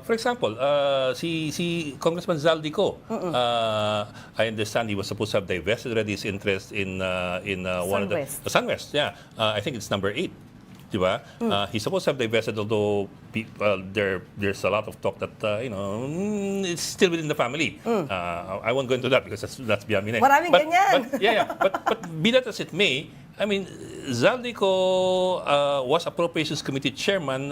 For example, si Congressman Zaldico, I understand he was supposed to have divested already his interest in one of the SunWest. Yeah, I think it's number 8. Diba? He's supposed to have divested, although there's a lot of talk that it's still within the family. I won't go into that because that's beyond me. Maraming ganyan. But be that as it may, I mean, Zaldico was Appropriations Committee chairman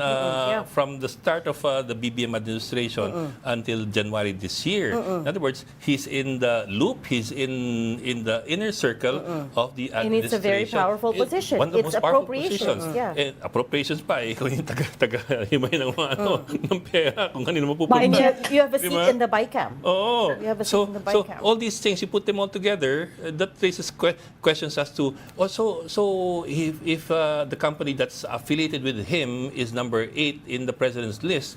from the start of the BBM administration until January this year. In other words, he's in the loop, he's in the inner circle of the administration. And it's a very powerful position. One of the It's most powerful appropriations. positions. And appropriations pa, ikaw yung taga-himay ng mga ng pera kung kanino mapupunta. And you have a seat in the BICAM. Oo. You have a seat in the BICAM. So all these things, you put them all together, that raises questions as to, so if the company that's affiliated with him is number 8 in the president's list,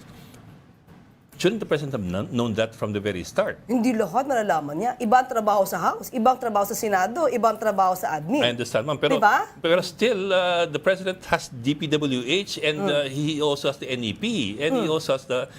shouldn't the president have known that from the very start? Hindi lahat malalaman niya. Ibang trabaho sa House, ibang trabaho sa Senado, ibang trabaho sa admin. I understand, ma'am. Pero, diba? pero still, the president has DPWH and he also has the NEP and he also has the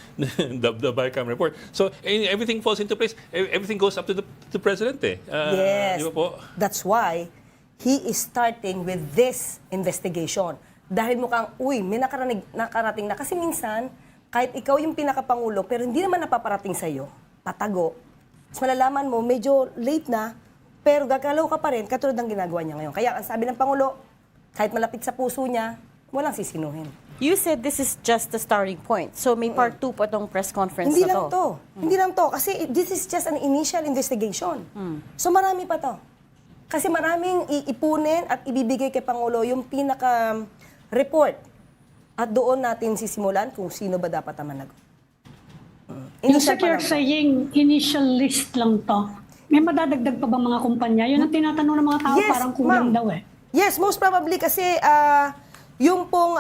BICAM report. So everything falls into place. Everything goes up to the president. Yes. Di ba po? That's why he is starting with this investigation. Dahil mukhang, may nakarating na. Kasi minsan, kahit ikaw yung pinakapangulo, pero hindi naman napaparating sa'yo, patago. Mas malalaman mo, medyo late na, pero gagalaw ka pa rin, katulad ng ginagawa niya ngayon. Kaya ang sabi ng Pangulo, kahit malapit sa puso niya, walang sisinuhin. You said this is just the starting point. So may part 2 pa tong press conference Hindi na lang to. Hindi lang to. Kasi this is just an initial investigation. So marami pa to. Kasi maraming iipunin at ibibigay kay Pangulo yung pinaka-report. At doon natin sisimulan kung sino ba dapat ang managot. Usec, you're saying initial list lang to. May madadagdag pa ba mga kumpanya? Yun ang tinatanong ng mga tao, Yes, parang kulang ma'am. daw eh. Yes, most probably kasi yung pong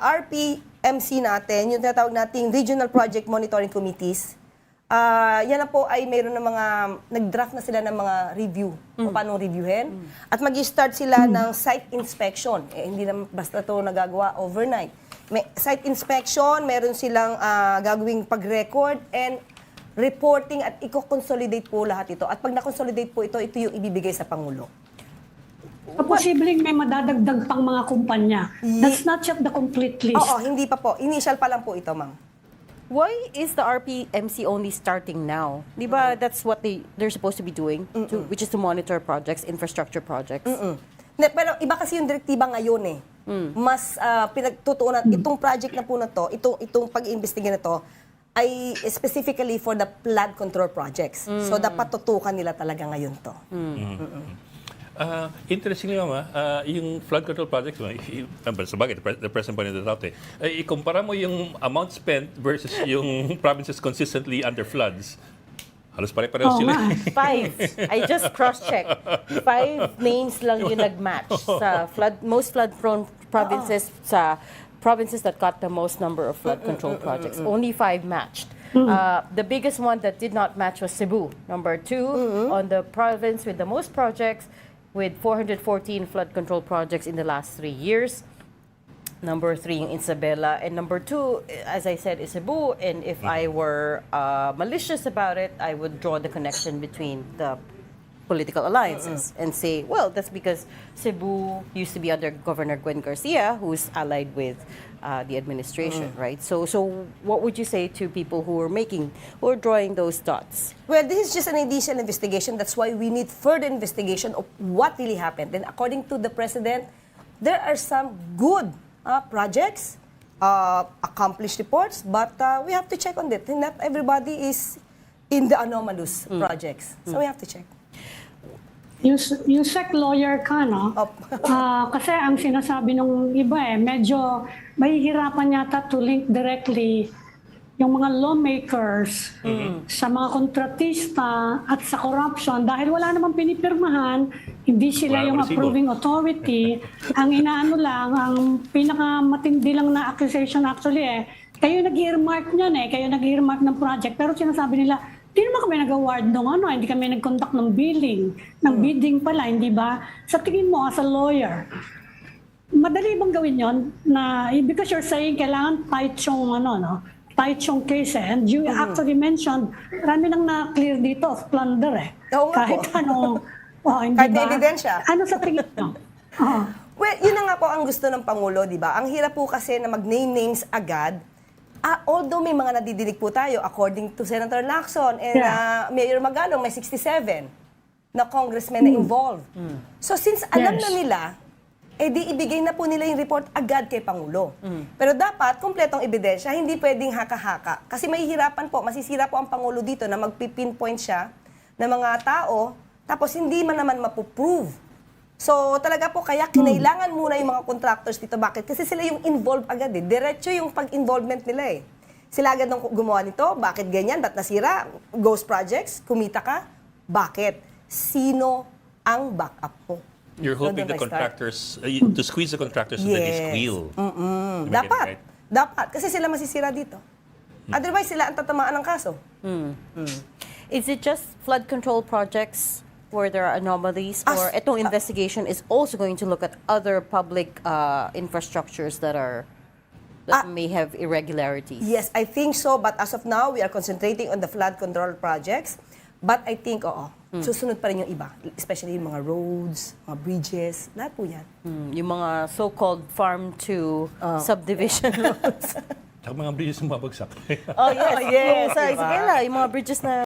RPMC natin, yung tinatawag nating Regional Project Monitoring Committees, yan na po ay mayroon ng mga, nag-draft na sila ng mga review, kung paano reviewin. At mag-start sila ng site inspection. Hindi na basta ito nagagawa overnight. May site inspection, meron silang gagawing pag-record and reporting at i-consolidate po lahat ito. At pag na-consolidate po ito yung ibibigay sa Pangulo. Posibleng may madadagdag pang mga kumpanya. That's not yet the complete list. Oo, hindi pa po. Initial pa lang po ito, ma'am. Why is the RPMC only starting now? Di ba that's what they're supposed to be doing, which is to monitor projects, infrastructure projects? Pero iba kasi yung direktiba ngayon eh. Mas pinagtutuunan, itong project na po na to, itong pag-iimbestiga na to, ay specifically for the flood control projects. So dapat tutukan nila talaga ngayon to. Interestingly, mama, yung flood control projects, sabagay, the President pointed it out ikumpara mo yung amount spent versus yung provinces consistently under floods. Halos pare-pareho sila. 5. I just cross-checked. 5 names lang yung nag-match sa most flood-prone provinces, sa provinces that got the most number of flood control projects. Only 5 matched. The biggest one that did not match was Cebu, number 2 on the province with the most projects, with 414 flood control projects in the last 3 years. Number 3 in Isabela. And number 2, as I said, is Cebu. And if I were malicious about it, I would draw the connection between the political alliances and say, well, that's because Cebu used to be under Governor Gwen Garcia, who's allied with the administration, right? So what would you say to people who are drawing those dots? Well, this is just an initial investigation. That's why we need further investigation of what really happened. And according to the President, there are some good projects, accomplished reports, but we have to check on that. Not everybody is in the anomalous projects. So we have to check. Usec lawyer ka, no? Kasi ang sinasabi ng iba medyo mahihirapan yata to link directly yung mga lawmakers sa mga kontratista at sa corruption dahil wala namang pinipirmahan, hindi sila yung approving authority. Ang inaano lang, ang pinakamatindi lang na accusation actually kayo nag-earmark niyan kayo nag-earmark ng project pero sinasabi nila, hindi naman kami nag-award ng hindi kami nag-conduct ng billing, ng bidding pala, hindi ba? Sa tingin mo as a lawyer, madali bang gawin yon na, because you're saying kailangan tight yung, tight yung case and you actually mentioned, marami nang na-clear dito of plunder Oo nga Kahit po. hindi Kahit ba? may ebidensya. Ano sa tingin nyo? Well, yun na nga po ang gusto ng Pangulo, di ba? Ang hirap po kasi na mag-name names agad. Although may mga nadidinig po tayo, according to Senator Lacson and Mayor Magalong, may 67 na congressmen na involved. So since alam na nila, di ibigay na po nila yung report agad kay Pangulo. Pero dapat, kompletong ebidensya, hindi pwedeng haka-haka. Kasi mahihirapan po, masisira po ang Pangulo dito na magpipinpoint siya ng mga tao, tapos hindi man naman mapuprove. So talaga po, kaya kinailangan muna yung mga contractors dito. Bakit? Kasi sila yung involved agad Diretso yung pag-involvement nila Sila agad nung gumawa nito. Bakit ganyan? Ba't nasira? Ghost projects? Kumita ka? Bakit? Sino ang backup mo? You're hoping the Doon may start. contractors, to squeeze the contractors so that they squeal. Am I getting Dapat. right? Dapat. Kasi sila masisira dito. Otherwise, sila ang tatamaan ng kaso. Is it just flood control projects where there are anomalies, or itong investigation is also going to look at other public infrastructures that may have irregularities? Yes, I think so. But as of now, we are concentrating on the flood control projects. But I think, susunod pa rin yung iba. Especially yung mga roads, mga bridges, lahat po yan. Yung mga so-called farm to subdivision roads. Tsaka mga bridges yung babagsak. Oh, yes. yes, Yung sa diba? Isabela, yung mga bridges na